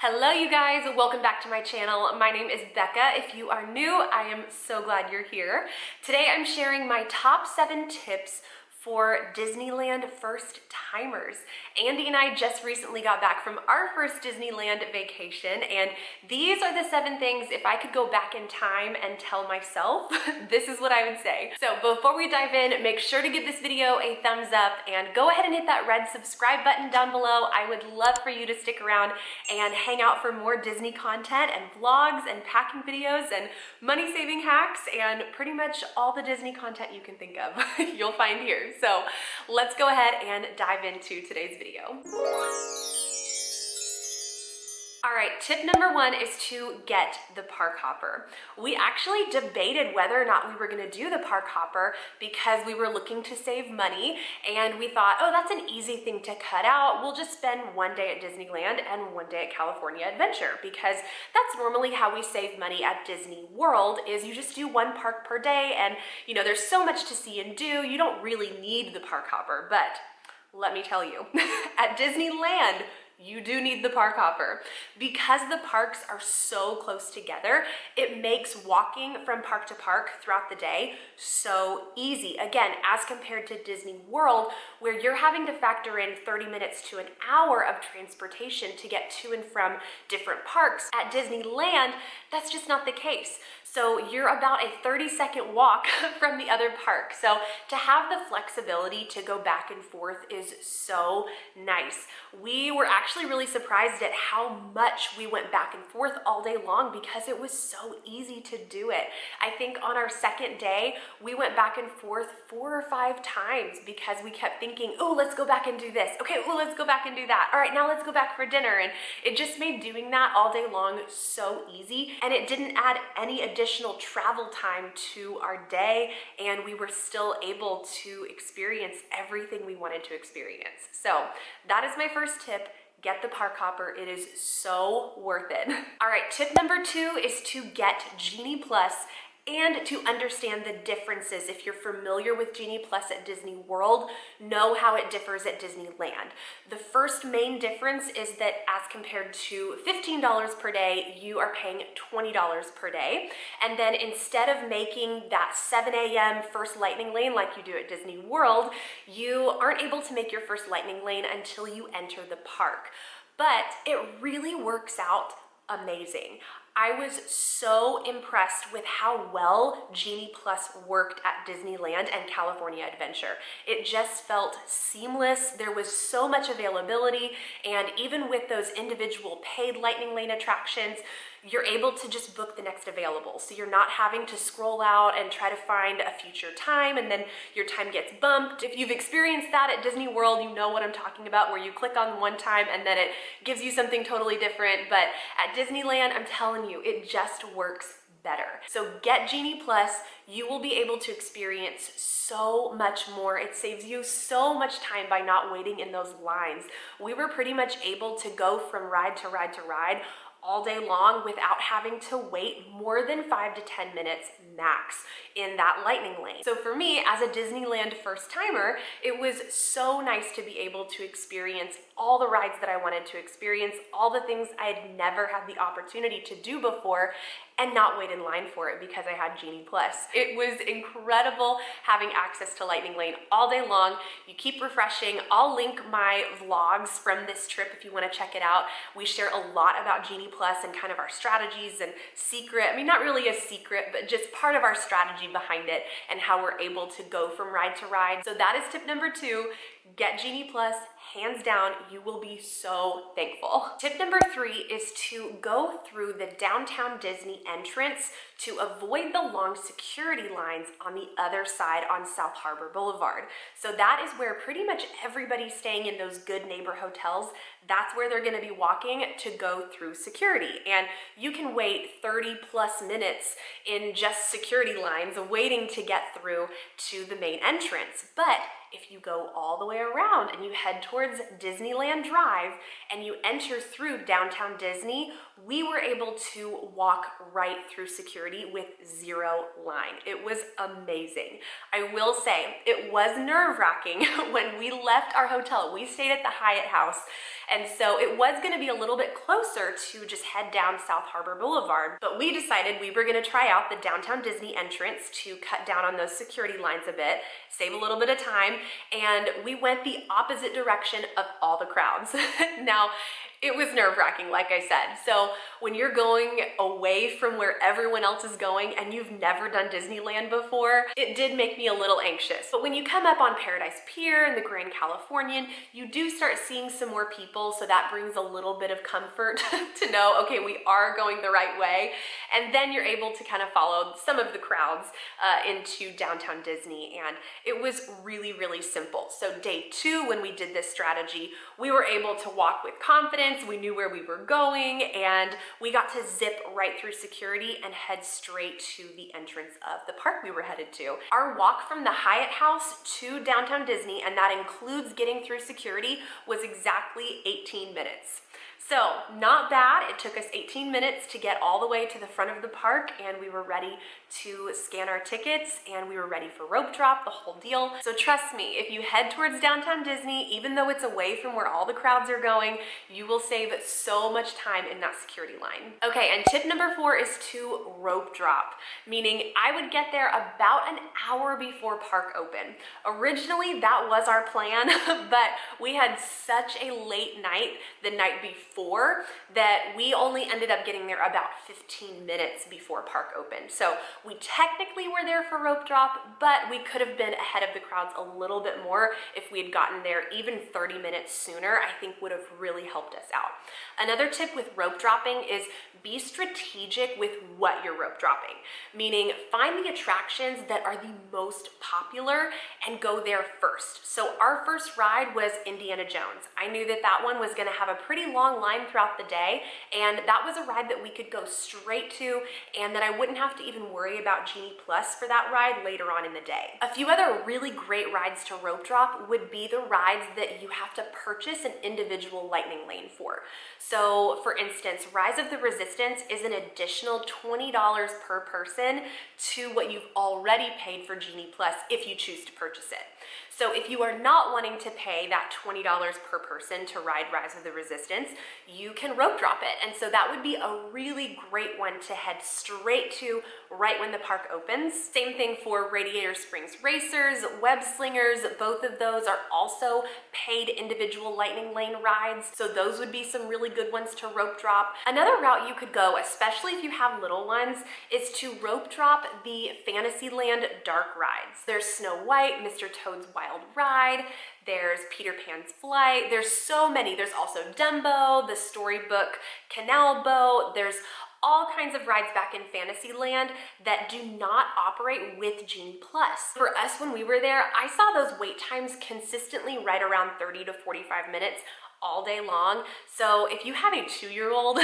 Hello you guys, welcome back to my channel. My name is Bekah. If you are new, I am so glad you're here. Today I'm sharing my top 7 tips for Disneyland first timers. Andy and I just recently got back from our first Disneyland vacation, and these are the 7 things, if I could go back in time and tell myself, this is what I would say. So before we dive in, make sure to give this video a thumbs up and go ahead and hit that red subscribe button down below. I would love for you to stick around and hang out for more Disney content and vlogs and packing videos and money saving hacks and pretty much all the Disney content you can think of you'll find here. So let's go ahead and dive into today's video. All right, tip number 1 is to get the park hopper. We actually debated whether or not we were gonna do the park hopper because we were looking to save money, and we thought, oh, that's an easy thing to cut out. We'll just spend one day at Disneyland and one day at California Adventure, because that's normally how we save money at Disney World, is you just do one park per day, and you know, there's so much to see and do, you don't really need the park hopper. But let me tell you, at Disneyland, you do need the park hopper. Because the parks are so close together, it makes walking from park to park throughout the day so easy. Again, as compared to Disney World, where you're having to factor in 30 minutes to an hour of transportation to get to and from different parks. At Disneyland, that's just not the case. So you're about a 30-second walk from the other park. So to have the flexibility to go back and forth is so nice. We were actually really surprised at how much we went back and forth all day long because it was so easy to do it. I think on our second day, we went back and forth 4 or 5 times because we kept thinking, oh, let's go back and do this. Okay, oh, let's go back and do that. All right, now let's go back for dinner. And it just made doing that all day long so easy. And it didn't add any additional travel time to our day, and we were still able to experience everything we wanted to experience. So that is my first tip. Get the park hopper. It is so worth it. All right, tip number 2 is to get Genie Plus and to understand the differences. If you're familiar with Genie Plus at Disney World, know how it differs at Disneyland. The first main difference is that as compared to $15 per day, you are paying $20 per day. And then instead of making that 7 a.m. first lightning lane like you do at Disney World, you aren't able to make your first lightning lane until you enter the park. But it really works out amazing. I was so impressed with how well Genie Plus worked at Disneyland and California Adventure. It just felt seamless. There was so much availability, and even with those individual paid lightning lane attractions, you're able to just book the next available. So you're not having to scroll out and try to find a future time, and then your time gets bumped. If you've experienced that at Disney World, you know what I'm talking about, where you click on one time and then it gives you something totally different. But at Disneyland, I'm telling you, it just works better. So get Genie Plus. You will be able to experience so much more. It saves you so much time by not waiting in those lines. We were pretty much able to go from ride to ride to ride all day long without having to wait more than 5 to 10 minutes max in that lightning lane. So for me, as a Disneyland first timer, it was so nice to be able to experience all the rides that I wanted to experience, all the things I had never had the opportunity to do before, and not wait in line for it because I had Genie Plus. It was incredible having access to lightning lane all day long. You keep refreshing. I'll link my vlogs from this trip if you want to check it out. We share a lot about Genie Plus and kind of our strategies and secret, I mean, not really a secret, but just part of our strategy behind it and how we're able to go from ride to ride. So that is tip number 2. Get Genie Plus, hands down, you will be so thankful. Tip number 3 is to go through the downtown Disney entrance to avoid the long security lines on the other side on South Harbor Boulevard. So that is where pretty much everybody's staying in those good neighbor hotels. That's where they're gonna be walking to go through security. And you can wait 30 plus minutes in just security lines waiting to get through to the main entrance. But if you go all the way around and you head towards Disneyland Drive and you enter through downtown Disney, we were able to walk right through security with 0 line. It was amazing. I will say it was nerve-wracking when we left our hotel. We stayed at the Hyatt House, And so it was gonna be a little bit closer to just head down South Harbor Boulevard, but we decided we were gonna try out the Downtown Disney entrance to cut down on those security lines a bit, save a little bit of time, and we went the opposite direction of all the crowds. Now, it was nerve-wracking, like I said. So when you're going away from where everyone else is going and you've never done Disneyland before, it did make me a little anxious. But when you come up on Paradise Pier and the Grand Californian, you do start seeing some more people, so that brings a little bit of comfort to know, okay, we are going the right way. And then you're able to kind of follow some of the crowds into Downtown Disney, and it was really, really simple. So day 2, when we did this strategy, we were able to walk with confidence. We knew where we were going, and we got to zip right through security and head straight to the entrance of the park we were headed to. Our walk from the Hyatt House to Downtown Disney, and that includes getting through security, was exactly 18 minutes. So not bad. It took us 18 minutes to get all the way to the front of the park, and we were ready to scan our tickets, and we were ready for rope drop, the whole deal. So trust me, if you head towards Downtown Disney, even though it's away from where all the crowds are going, you will save so much time in that security line. Okay, and tip number 4 is to rope drop, meaning I would get there about an hour before park open. Originally, that was our plan, but we had such a late night the night before that we only ended up getting there about 15 minutes before park open. So we technically were there for rope drop, but we could have been ahead of the crowds a little bit more if we had gotten there even 30 minutes sooner. I think would have really helped us out. Another tip with rope dropping is be strategic with what you're rope dropping, meaning find the attractions that are the most popular and go there first. So our first ride was Indiana Jones. I knew that that one was gonna have a pretty long line throughout the day, and that was a ride that we could go straight to, and that I wouldn't have to even worry about Genie Plus for that ride later on in the day. A few other really great rides to rope drop would be the rides that you have to purchase an individual lightning lane for. So for instance, Rise of the Resistance is an additional $20 per person to what you've already paid for Genie Plus if you choose to purchase it. So if you are not wanting to pay that $20 per person to ride Rise of the Resistance, you can rope drop it. And so that would be a really great one to head straight to right when the park opens. Same thing for Radiator Springs Racers, Web Slingers. Both of those are also paid individual lightning lane rides. So those would be some really good ones to rope drop. Another route you could go, especially if you have little ones, is to rope drop the Fantasyland dark rides. There's Snow White, Mr. Toad's Wild Ride, there's Peter Pan's Flight, there's so many. There's also Dumbo, the Storybook Canal Boat, there's all kinds of rides back in Fantasyland that do not operate with Genie Plus. For us, when we were there, I saw those wait times consistently right around 30 to 45 minutes all day long. So if you have a 2-year-old,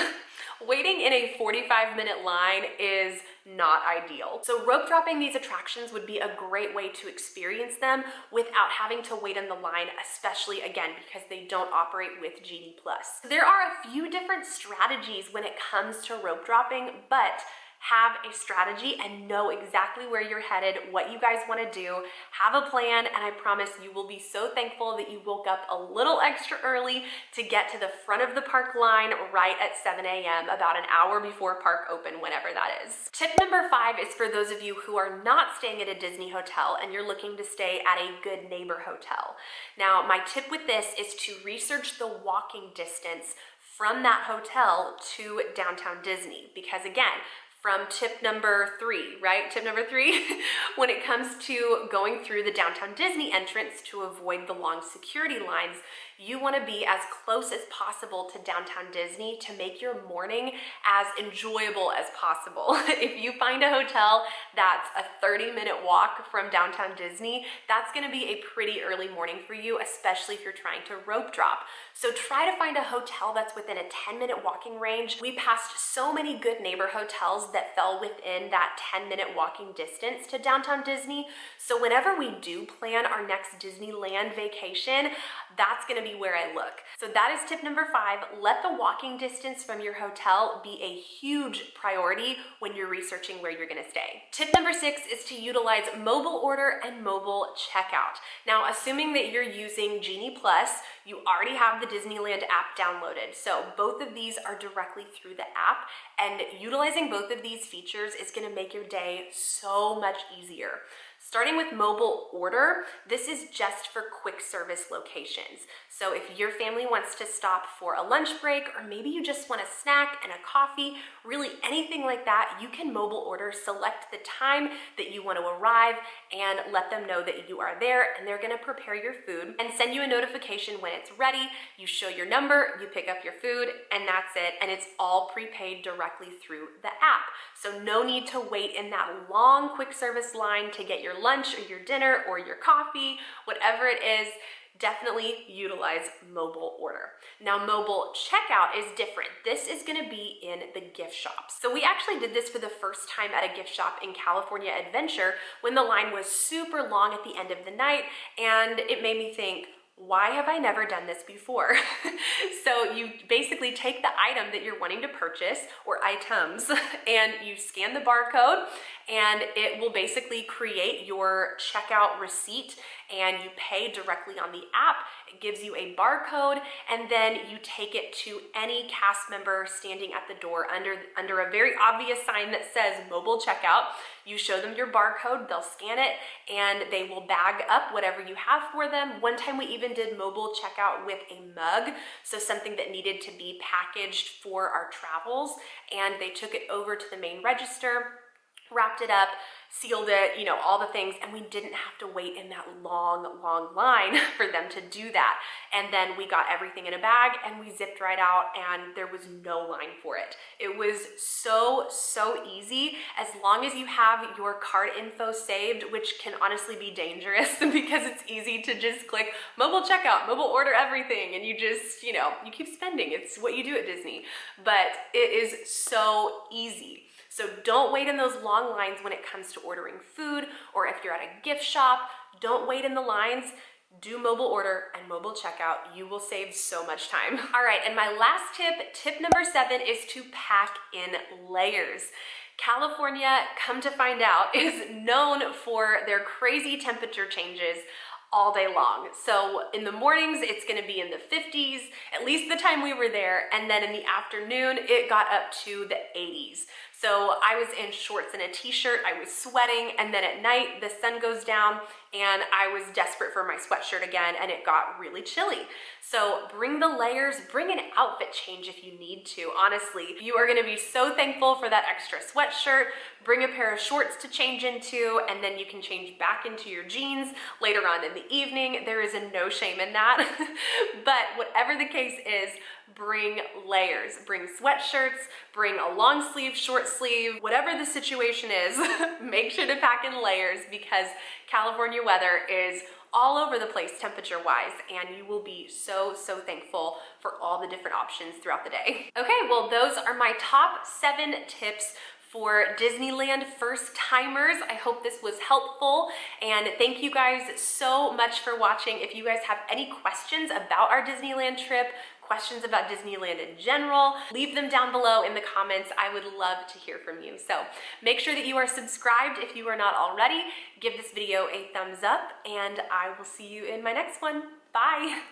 waiting in a 45-minute line is not ideal. So rope dropping these attractions would be a great way to experience them without having to wait in the line, especially again, because they don't operate with Genie Plus. There are a few different strategies when it comes to rope dropping, but have a strategy and know exactly where you're headed, what you guys want to do, have a plan, and I promise you will be so thankful that you woke up a little extra early to get to the front of the park line right at 7 a.m., about an hour before park open, whenever that is. Tip number 5 is for those of you who are not staying at a Disney hotel and you're looking to stay at a good neighbor hotel. Now, my tip with this is to research the walking distance from that hotel to Downtown Disney, because again, from tip number 3, right? Tip number 3, when it comes to going through the Downtown Disney entrance to avoid the long security lines, you want to be as close as possible to Downtown Disney to make your morning as enjoyable as possible. If you find a hotel that's a 30-minute walk from Downtown Disney, that's going to be a pretty early morning for you, especially if you're trying to rope drop. So try to find a hotel that's within a 10-minute walking range. We passed so many good neighbor hotels hotels that fell within that 10-minute walking distance to downtown Disney. So whenever we do plan our next Disneyland vacation, that's gonna be where I look. So that is tip number 5. Let the walking distance from your hotel be a huge priority when you're researching where you're gonna stay. Tip number 6 is to utilize mobile order and mobile checkout. Now, assuming that you're using Genie Plus, you already have the Disneyland app downloaded. So both of these are directly through the app, and utilizing both of these features is gonna make your day so much easier. Starting with mobile order, this is just for quick service locations. So if your family wants to stop for a lunch break, or maybe you just want a snack and a coffee, really anything like that, you can mobile order, select the time that you want to arrive, and let them know that you are there, and they're gonna prepare your food and send you a notification when it's ready. You show your number, you pick up your food, and that's it. And it's all prepaid directly through the app. So no need to wait in that long quick service line to get your lunch or your dinner or your coffee, whatever it is. Definitely utilize mobile order. Now, mobile checkout is different. This is gonna be in the gift shops. So we actually did this for the first time at a gift shop in California Adventure when the line was super long at the end of the night, and it made me think, why have I never done this before? So you basically take the item that you're wanting to purchase, or items, and you scan the barcode, and it will basically create your checkout receipt, and you pay directly on the app. It gives you a barcode, and then you take it to any cast member standing at the door under a very obvious sign that says mobile checkout. You show them your barcode, they'll scan it, and they will bag up whatever you have for them. One time we even did mobile checkout with a mug, so something that needed to be packaged for our travels, and they took it over to the main register, wrapped it up, sealed it, you know, all the things, and we didn't have to wait in that long line for them to do that. And then we got everything in a bag and we zipped right out, and there was no line for it. It was so easy, as long as you have your card info saved, which can honestly be dangerous because it's easy to just click mobile checkout, mobile order everything, and you just, you know, you keep spending. It's what you do at Disney, but it is so easy. So don't wait in those long lines when it comes to ordering food, or if you're at a gift shop, don't wait in the lines. Do mobile order and mobile checkout. You will save so much time. All right, and my last tip number 7, is to pack in layers. California, come to find out, is known for their crazy temperature changes all day long. So in the mornings, it's gonna be in the 50s, at least the time we were there, and then in the afternoon, it got up to the 80s. So I was in shorts and a t-shirt, I was sweating, and then at night, the sun goes down, and I was desperate for my sweatshirt again, and it got really chilly. So bring the layers, bring an outfit change if you need to. Honestly, you are gonna be so thankful for that extra sweatshirt. Bring a pair of shorts to change into, and then you can change back into your jeans later on in the evening. There is no shame in that. But whatever the case is, bring layers, bring sweatshirts, bring a long sleeve, short sleeve, whatever the situation is, make sure to pack in layers, because California weather is all over the place temperature wise, and you will be so thankful for all the different options throughout the day. Okay, well, those are my top 7 tips for Disneyland first timers. I hope this was helpful, and thank you guys so much for watching. If you guys have any questions about our Disneyland trip, questions about Disneyland in general, leave them down below in the comments. I would love to hear from you. So make sure that you are subscribed if you are not already. Give this video a thumbs up, and I will see you in my next one. Bye.